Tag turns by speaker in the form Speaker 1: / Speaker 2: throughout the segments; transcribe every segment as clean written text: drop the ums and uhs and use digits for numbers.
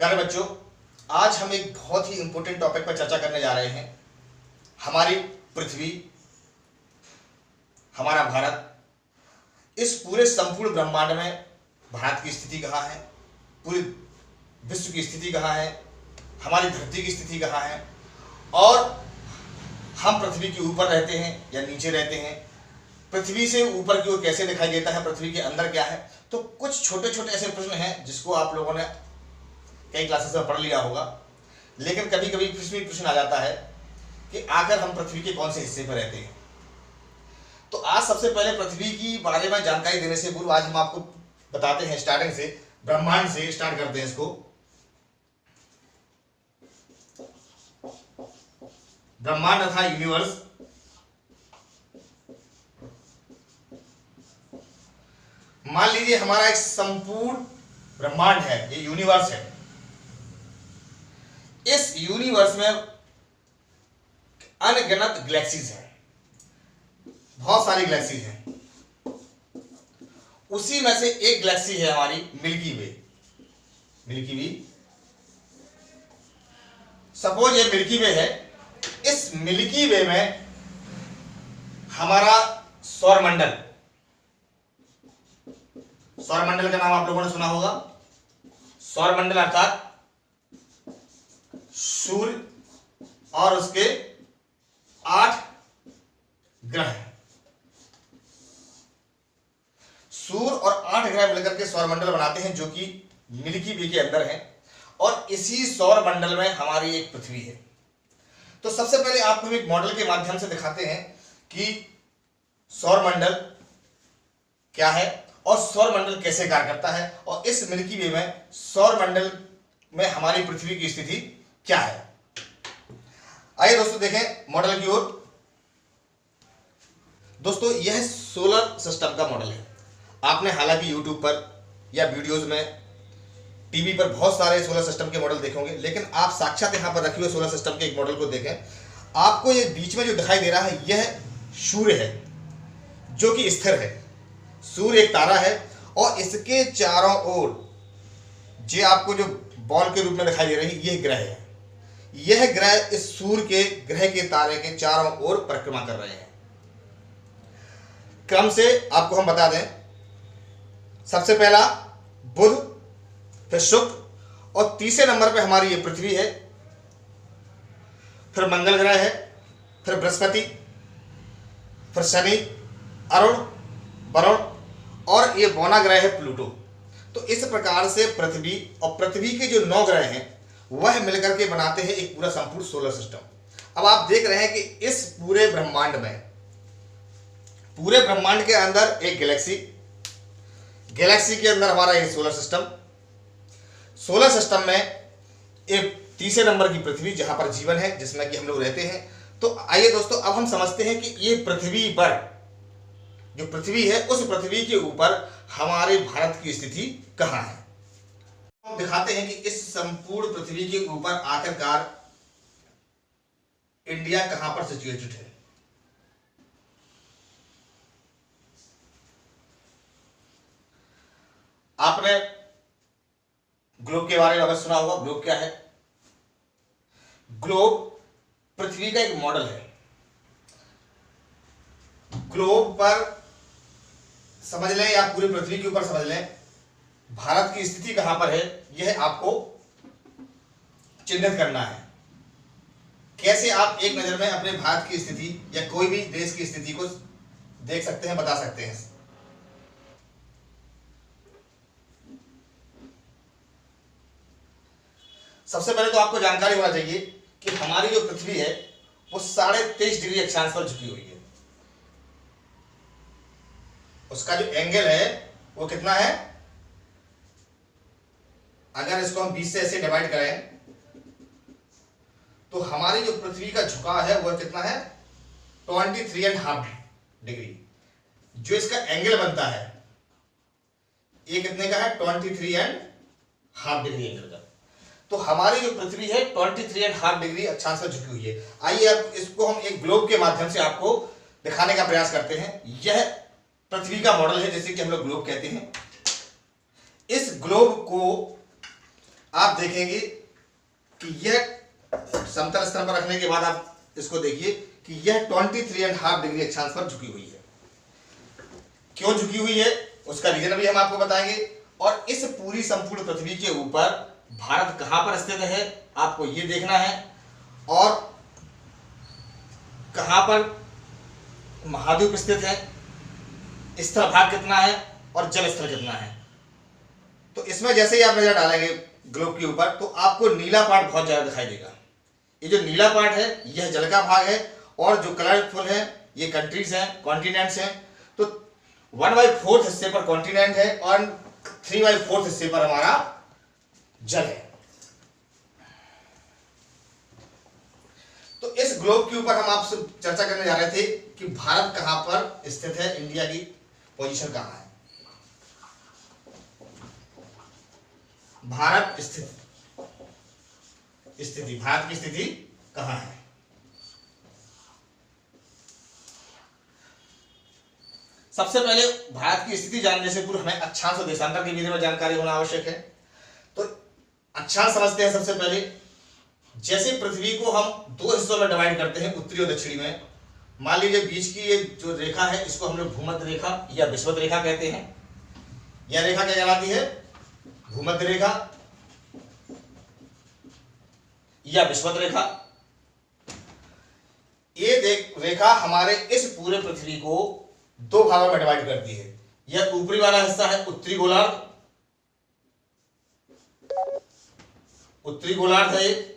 Speaker 1: प्यारे बच्चों, आज हम एक बहुत ही इंपॉर्टेंट टॉपिक पर चर्चा करने जा रहे हैं। हमारी पृथ्वी, हमारा भारत, इस पूरे संपूर्ण ब्रह्मांड में भारत की स्थिति कहाँ है, पूरे विश्व की स्थिति कहाँ है, हमारी धरती की स्थिति कहाँ है, और हम पृथ्वी के ऊपर रहते हैं या नीचे रहते हैं, पृथ्वी से ऊपर की ओर कैसे दिखाई देता है, पृथ्वी के अंदर क्या है। तो कुछ छोटे छोटे ऐसे प्रश्न हैं जिसको आप लोगों ने कई क्लासेस में पढ़ लिया होगा, लेकिन कभी कभी प्रश्न आ जाता है कि आखिर हम पृथ्वी के कौन से हिस्से पर रहते हैं। तो आज सबसे पहले पृथ्वी की बारे में जानकारी देने से पूर्व आज हम आपको बताते हैं, स्टार्टिंग से ब्रह्मांड से स्टार्ट करते हैं इसको। ब्रह्मांड तथा यूनिवर्स। मान लीजिए हमारा एक संपूर्ण ब्रह्मांड है, ये यूनिवर्स है। इस यूनिवर्स में अनगिनत गैलेक्सीज हैं, बहुत सारी गैलेक्सीज हैं। उसी में से एक गैलेक्सी है हमारी मिल्की वे। मिल्की वे, सपोज ये मिल्की वे है। इस मिल्की वे में हमारा सौरमंडल, सौरमंडल का नाम आप लोगों ने सुना होगा। सौरमंडल अर्थात सूर्य और उसके 8 ग्रह। सूर्य और 8 ग्रह मिलकर के सौरमंडल बनाते हैं, जो कि मिल्की वे के अंदर है। और इसी सौरमंडल में हमारी एक पृथ्वी है। तो सबसे पहले आपको हम एक मॉडल के माध्यम से दिखाते हैं कि सौरमंडल क्या है और सौरमंडल कैसे कार्य करता है, और इस मिल्की वे में सौरमंडल में हमारी पृथ्वी की स्थिति क्या है। आइए दोस्तों देखें मॉडल की ओर। दोस्तों यह सोलर सिस्टम का मॉडल है। आपने हालांकि यूट्यूब पर या वीडियोस में, टीवी पर बहुत सारे सोलर सिस्टम के मॉडल देखे होंगे, लेकिन आप साक्षात यहां पर रखे हुए सोलर सिस्टम के एक मॉडल को देखें। आपको ये बीच में जो दिखाई दे रहा है, यह सूर्य है जो कि स्थिर है। सूर्य एक तारा है और इसके चारों ओर जो आपको जो बॉल के रूप में दिखाई दे रही है, यह ग्रह है। यह ग्रह इस सूर्य के ग्रह के तारे के चारों ओर परिक्रमा कर रहे हैं। क्रम से आपको हम बता दें, सबसे पहला बुध, फिर शुक्र, और तीसरे नंबर पे हमारी ये पृथ्वी है। फिर मंगल ग्रह है, फिर बृहस्पति, फिर शनि, अरुण, वरुण, और ये बौना ग्रह है प्लूटो। तो इस प्रकार से पृथ्वी और पृथ्वी के जो 9 ग्रह हैं वह मिलकर के बनाते हैं एक पूरा संपूर्ण सोलर सिस्टम। अब आप देख रहे हैं कि इस पूरे ब्रह्मांड में, पूरे ब्रह्मांड के अंदर एक गैलेक्सी, गैलेक्सी के अंदर हमारा ये सोलर सिस्टम, सोलर सिस्टम में एक तीसरे नंबर की पृथ्वी जहां पर जीवन है, जिसमें कि हम लोग रहते हैं। तो आइए दोस्तों अब हम समझते हैं कि ये पृथ्वी पर, जो पृथ्वी है, उस पृथ्वी के ऊपर हमारे भारत की स्थिति कहां है। हम दिखाते हैं कि इस संपूर्ण पृथ्वी के ऊपर आखिरकार इंडिया कहां पर सिचुएटेड है। आपने ग्लोब के बारे में अवश्य सुना होगा। ग्लोब क्या है? ग्लोब पृथ्वी का एक मॉडल है। ग्लोब पर समझ लें या पूरी पृथ्वी के ऊपर समझ लें, भारत की स्थिति कहां पर है, यह आपको चिन्हित करना है। कैसे आप एक नजर में अपने भारत की स्थिति या कोई भी देश की स्थिति को देख सकते हैं, बता सकते हैं। सबसे पहले तो आपको जानकारी होना चाहिए कि हमारी जो पृथ्वी है वो 23.5 डिग्री अक्षांश पर झुकी हुई है। उसका जो एंगल है वो कितना है? अगर इसको हम 20 से ऐसे डिवाइड करें तो हमारी जो पृथ्वी का झुकाव है वह कितना है? 23.5 डिग्री। जो इसका एंगल बनता है ये कितने का है? 23.5 डिग्री एंगल का। तो हमारी जो पृथ्वी है 23.5 डिग्री अक्षांश पर झुकी हुई है। आइए अब इसको हम एक ग्लोब के माध्यम से आपको दिखाने का प्रयास करते हैं। यह पृथ्वी का मॉडल है, जैसे कि हम लोग ग्लोब कहते हैं। इस ग्लोब को आप देखेंगे कि यह समतल स्तर पर रखने के बाद आप इसको देखिए कि यह 23.5 डिग्री अक्षांश पर झुकी हुई है। क्यों झुकी हुई है उसका रीजन भी हम आपको बताएंगे। और इस पूरी संपूर्ण पृथ्वी के ऊपर भारत कहां पर स्थित है आपको ये देखना है, और कहां पर महाद्वीप स्थित है, स्थल भाग कितना है और जल स्तर कितना है। तो इसमें जैसे ही आप नजर डालेंगे ग्लोब के ऊपर तो आपको नीला पार्ट बहुत ज्यादा दिखाई देगा। ये जो नीला पार्ट है यह जल का भाग है, और जो कलरफुल है ये कंट्रीज हैं, कॉन्टिनेंट्स हैं। तो 1/4 हिस्से पर कॉन्टिनेंट है और 3/4 हिस्से पर हमारा जल है। तो इस ग्लोब के ऊपर हम आपसे चर्चा करने जा रहे थे कि भारत कहां पर स्थित है, इंडिया की पोजीशन कहां है। भारत स्थिति भारत की स्थिति कहां है। सबसे पहले भारत की स्थिति जानने से पूर्व हमें अक्षांश और देशांतर के बारे में जानकारी होना आवश्यक है। तो अक्षांश समझते हैं सबसे पहले। जैसे पृथ्वी को हम दो हिस्सों में डिवाइड करते हैं, उत्तरी और दक्षिणी में, मान लीजिए बीच की ये जो रेखा है इसको हम लोग भूमध्य रेखा या विषुवत रेखा कहते हैं। यह रेखा क्या कहलाती है, भूमध्य रेखा या विषुवत रेखा। ये रेखा हमारे इस पूरे पृथ्वी को दो भागों में डिवाइड करती है। यह ऊपरी वाला हिस्सा है उत्तरी गोलार्ध, उत्तरी गोलार्ध है ये,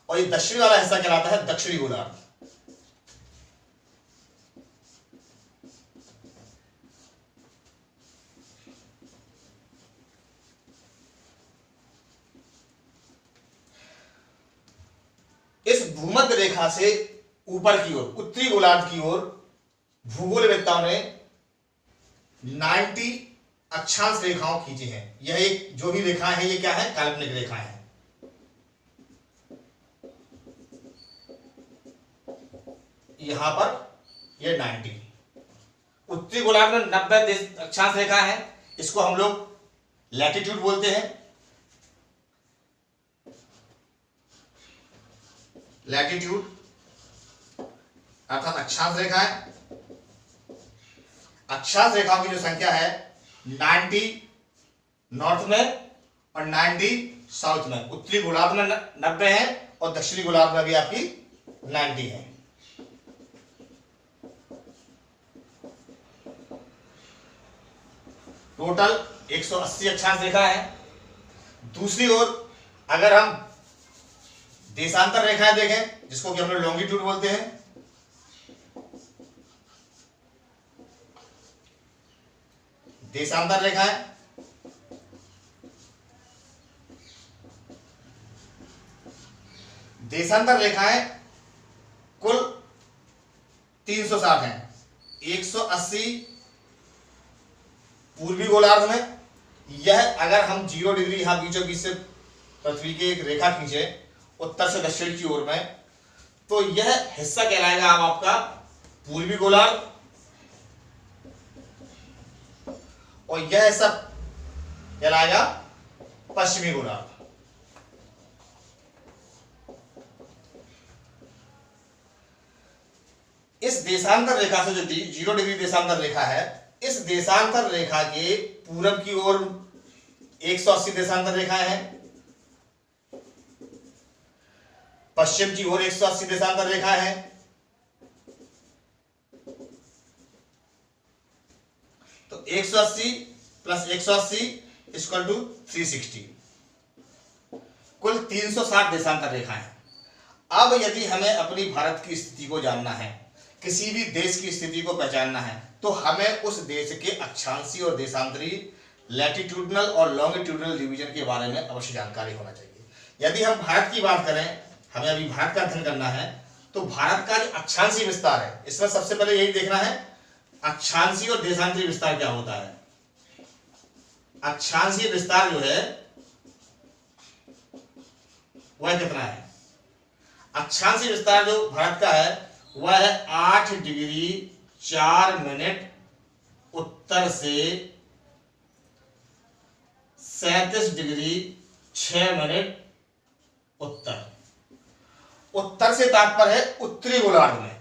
Speaker 1: और ये दक्षिणी वाला हिस्सा कहलाता है दक्षिणी गोलार्ध। इस भूमध्य रेखा से ऊपर की ओर उत्तरी गोलार्ध की ओर भूगोलवेत्ताओं ने 90 अक्षांश रेखाओं खींची हैं। यह एक जो भी रेखाएं हैं ये क्या है, काल्पनिक रेखाएं हैं। यहां पर ये 90 उत्तरी गोलार्ध में 90 अक्षांश रेखा है। इसको हम लोग लैटिट्यूड बोलते हैं। लैटिट्यूड अर्थात अक्षांश रेखा है। अक्षांश रेखाओं की जो संख्या है 90 नॉर्थ में और 90 साउथ में। उत्तरी गोलार्ध में 90 है और दक्षिणी गोलार्ध में भी आपकी 90 है। टोटल 180 अक्षांश रेखा है। दूसरी ओर अगर हम देशांतर रेखाएं देखें जिसको कि हम लोग लॉन्गिट्यूड बोलते हैं, देशांतर रेखाएं देशांतर रेखाएं कुल 360 हैं। 180 पूर्वी गोलार्ध में। यह अगर हम 0 डिग्री यहां बीचों बीच से पृथ्वी की एक रेखा खींचे उत्तर से दक्षिण की ओर में, तो यह हिस्सा कहलाएगा अब आपका पूर्वी गोलार्ध, और यह हिस्सा कहलाएगा पश्चिमी गोलार्ध। इस देशांतर रेखा से जो 0 डिग्री देशांतर रेखा है, इस देशांतर रेखा के पूरब की ओर 180 देशांतर रेखाएं हैं, पश्चिम की ओर 180 देशांतर रेखाएं हैं। तो 180 प्लस 180 इक्वल टू 360, कुल 360 देशांतर रेखाएं हैं। अब यदि हमें अपनी भारत की स्थिति को जानना है, किसी भी देश की स्थिति को पहचानना है, तो हमें उस देश के अक्षांशीय और देशांतरी लैटिट्यूडनल और लॉन्गिट्यूडनल डिवीजन के बारे में अवश्य जानकारी होना चाहिए। यदि हम भारत की बात करें, हमें अभी भारत का अध्ययन करना है, तो भारत का जो अक्षांशीय विस्तार है इसमें सबसे पहले यही देखना है अक्षांशीय और देशांतरी विस्तार क्या होता है। अक्षांशीय विस्तार जो है वह कितना है, अक्षांशीय विस्तार जो भारत का है वह है 8 डिग्री 4 मिनट उत्तर से 37 डिग्री 6 मिनट उत्तर। उत्तर से तात्पर्य है उत्तरी गोलार्ध में,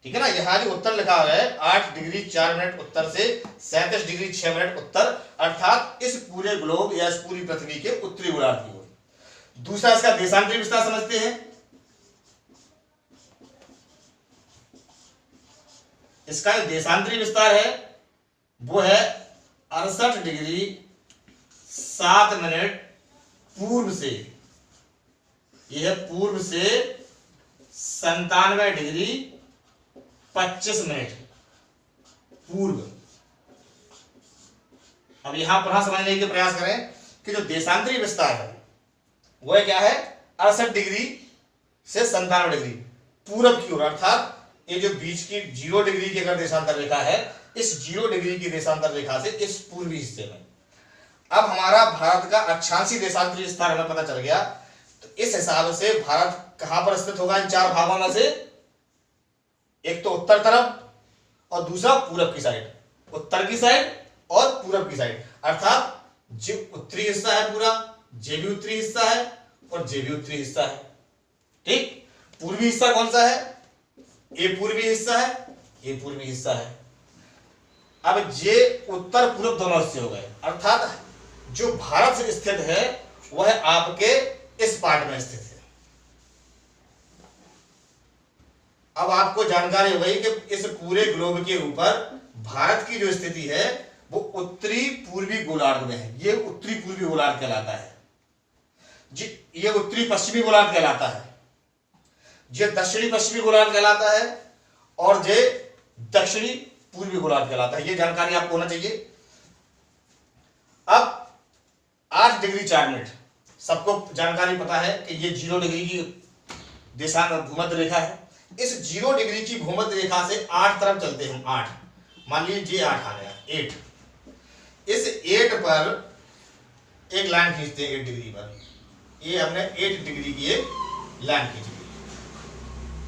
Speaker 1: ठीक है ना। यहां जो उत्तर लिखा हुआ है 8 डिग्री 4 मिनट उत्तर से 37 डिग्री 6 मिनट उत्तर, अर्थात इस पूरे ग्लोब या इस पूरी पृथ्वी के उत्तरी गोलार्ध की ओर। दूसरा इसका देशांतरी विस्तार समझते हैं। इसका जो देशांतरी विस्तार है वो है 68 डिग्री 7 मिनट पूर्व से, यह पूर्व से 97 डिग्री 25 मिनट पूर्व। अब यहां पुनः समझने के प्रयास करें कि जो देशांतरी विस्तार है वो क्या है, 68 डिग्री से 97 डिग्री पूरब की ओर, अर्थात ये जो बीच की 0 डिग्री की अगर देशांतर रेखा है, इस 0 डिग्री की देशांतर रेखा से इस पूर्वी हिस्से में। अब हमारा भारत का अक्षांशीय देशांतरी विस्तार हमें पता चल गया, तो इस हिसाब से भारत कहां पर स्थित होगा इन 4 भागों में से, एक तो उत्तर तरफ और दूसरा पूरब की साइड, उत्तर की साइड और पूरब की साइड, अर्थात जो उत्तरी हिस्सा है पूरा, जे भी उत्तरी हिस्सा है और जे भी उत्तरी हिस्सा है, ठीक। पूर्वी हिस्सा कौन सा है, ये पूर्वी हिस्सा है, ये पूर्वी हिस्सा है। अब जे उत्तर पूर्व दोनों हिस्से हो गए, अर्थात जो भारत से स्थित है वह आपके इस पार्ट में स्थित है। अब आपको जानकारी हो गई कि इस पूरे ग्लोब के ऊपर भारत की जो स्थिति है वो उत्तरी पूर्वी गोलार्ध में है। ये उत्तरी पूर्वी गोलार्ध कहलाता है जी, ये उत्तरी पश्चिमी गोलार्ध कहलाता है, ये दक्षिणी पश्चिमी गोलार्ध कहलाता है और ये दक्षिणी पूर्वी गोलार्ध कहलाता है। ये जानकारी आपको होना चाहिए। अब 8 डिग्री 4 मिनट सबको जानकारी पता है कि ये 0 डिग्री की दिशा भूमध्य रेखा है। इस 0 डिग्री की भूमध्य रेखा से 8 तरफ चलते हैं हम, 8 मान लीजिए 8 आ गया, 8। इस 8 पर एक लाइन खींचते हैं 8 डिग्री पर, ये हमने 8 डिग्री की एक लाइन खींची,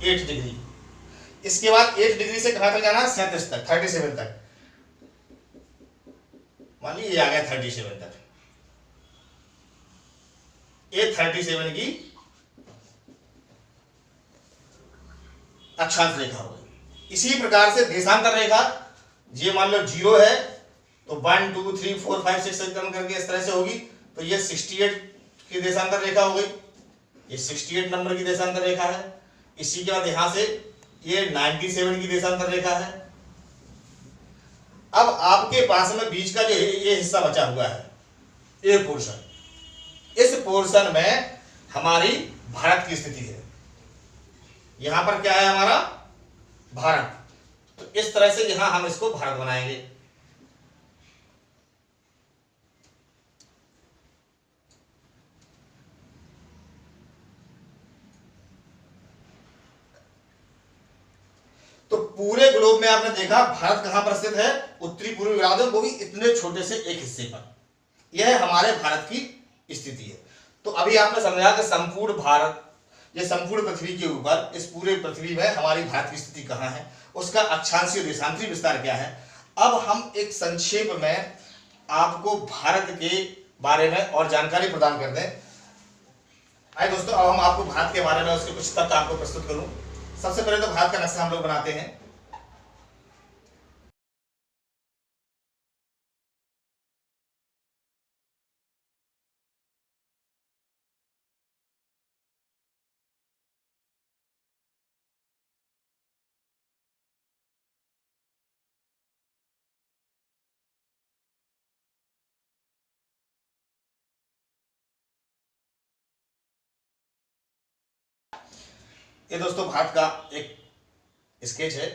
Speaker 1: 8 डिग्री। इसके बाद 8 डिग्री से कहां तक जाना, 37 तक, 37 तक, मान लीजिए आ गया 37 तक, ये 37 की अक्षांश रेखा हो गई। इसी प्रकार से देशांतर रेखा, ये मान लो 0 है तो 1 2 3 4 5 6 7 करके इस तरह से होगी, तो ये 68 की देशांतर रेखा हो गई, ये 68 नंबर की देशांतर रेखा है। इसी के बाद यहां से ये 97 की देशांतर रेखा है। अब आपके पास में बीच का जो ये हिस्सा बचा हुआ है, ये पोर्शन, इस पोर्शन में हमारी भारत की स्थिति है। यहां पर क्या है हमारा भारत, तो इस तरह से यहां हम इसको भारत बनाएंगे। तो पूरे ग्लोब में आपने देखा भारत कहां पर स्थित है, उत्तरी पूर्वी गोलार्ध में, वो भी इतने छोटे से एक हिस्से पर। यह हमारे भारत की स्थिति है। तो अभी आपने समझा कि संपूर्ण भारत, ये संपूर्ण पृथ्वी के ऊपर, इस पूरे पृथ्वी में हमारी भारत की स्थिति कहां है, उसका अक्षांशीय देशांतरी विस्तार क्या है। अब हम एक संक्षेप में आपको भारत के बारे में और जानकारी प्रदान कर दें। आइए दोस्तों, अब हम आपको भारत के बारे में उसके कुछ तथ्य आपको प्रस्तुत करूं। सबसे पहले तो भारत का नक्शा हम लोग बनाते हैं। ये दोस्तों भारत का एक स्केच है,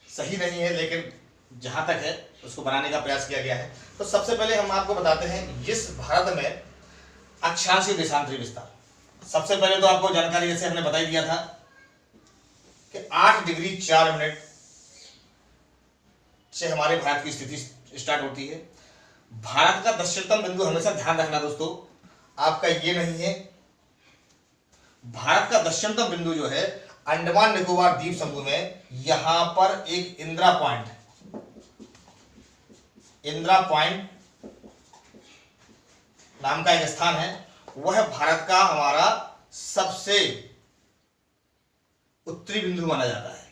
Speaker 1: सही नहीं है लेकिन जहां तक है उसको बनाने का प्रयास किया गया है। तो सबसे पहले हम आपको बताते हैं इस भारत में अक्षांशीय देशांतरी विस्तार। सबसे पहले तो आपको जानकारी जैसे हमने बता दिया था कि 8 डिग्री 4 मिनट से हमारे भारत की स्थिति स्टार्ट होती है। भारत का दक्षिणतम बिंदु, हमेशा ध्यान रखना दोस्तों, आपका ये नहीं है। भारत का दक्षिणतम बिंदु जो है अंडमान निकोबार द्वीप समूह में, यहां पर एक इंदिरा पॉइंट नाम का एक स्थान है, वह भारत का हमारा सबसे उत्तरी बिंदु माना जाता है,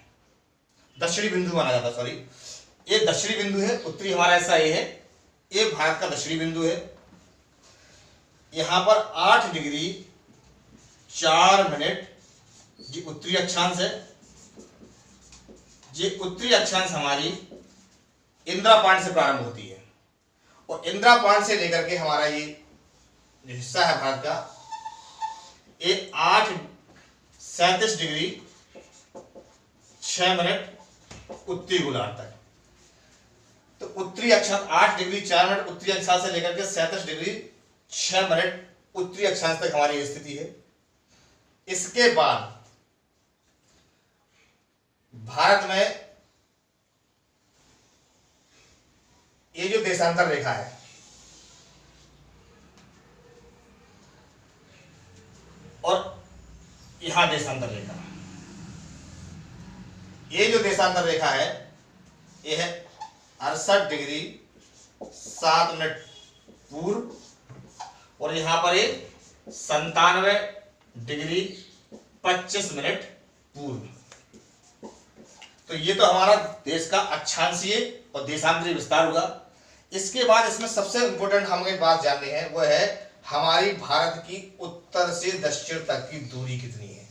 Speaker 1: दक्षिणी बिंदु माना जाता है, सॉरी, ये दक्षिणी बिंदु है, उत्तरी हमारा ऐसा ये है, ये भारत का दक्षिणी बिंदु है। यहां पर 8 डिग्री 4 मिनट जी उत्तरी अक्षांश है। ये उत्तरी अक्षांश हमारी इंदिरा पॉइंट से प्रारंभ होती है और इंदिरा पॉइंट से लेकर के हमारा ये जो हिस्सा है भारत का, ये 37 डिग्री 6 मिनट उत्तरी गोलार्ध तक। तो उत्तरी अक्षांश 8 डिग्री 4 मिनट उत्तरी अक्षांश से लेकर के 37 डिग्री 6 मिनट उत्तरी अक्षांश तक हमारी स्थिति है। इसके बाद भारत में ये जो देशांतर रेखा है, और यहां देशांतर रेखा, ये जो देशांतर रेखा है ये है 68 डिग्री 7 मिनट पूर्व और यहां पर ये 97 डिग्री 25 मिनट पूर्व। तो ये तो हमारा देश का अक्षांशीय और देशांतरीय विस्तार हुआ। इसके बाद इसमें सबसे इंपॉर्टेंट हमें एक बात जाननी है, वो है हमारी भारत की उत्तर से दक्षिण तक की दूरी कितनी है।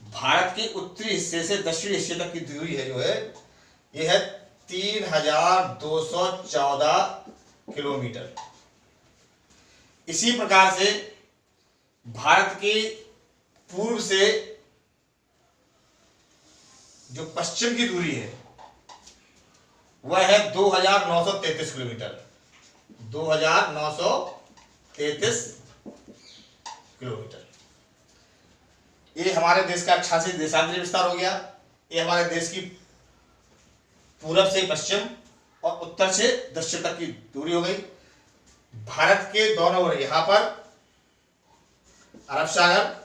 Speaker 1: भारत के उत्तरी हिस्से से दक्षिणी हिस्से तक की दूरी है जो है ये है 3214 किलोमीटर। इसी प्रकार से भारत के पूर्व से जो पश्चिम की दूरी है वह है 2933 किलोमीटर, 2933 किलोमीटर। ये हमारे देश का अक्षांशीय देशांतरीय विस्तार हो गया। ये हमारे देश की पूरब से पश्चिम और उत्तर से दक्षिण तक की दूरी हो गई। भारत के दोनों ओर यहां पर अरब सागर,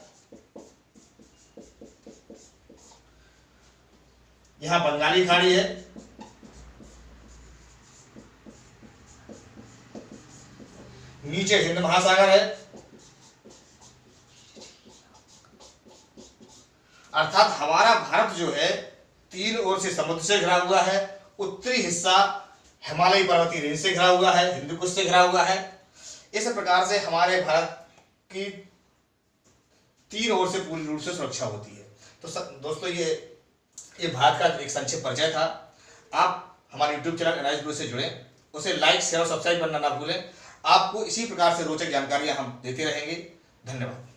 Speaker 1: यहां बंगाली खाड़ी है, नीचे हिंद महासागर है, अर्थात हमारा भारत जो है 3 ओर से समुद्र से घिरा हुआ है। उत्तरी हिस्सा हिमालयी पर्वतीय रेंज से घिरा हुआ है, हिंदू कुश से घिरा हुआ है। इस प्रकार से हमारे भारत की 3 ओर से पूरी रूप से सुरक्षा होती है। तो दोस्तों ये भारत का एक संक्षिप्त परिचय था। आप हमारे YouTube चैनल एनालिसिस ब्यूरो से जुड़ें, उसे लाइक शेयर और सब्सक्राइब करना ना भूलें। आपको इसी प्रकार से रोचक जानकारियां हम देते रहेंगे। धन्यवाद।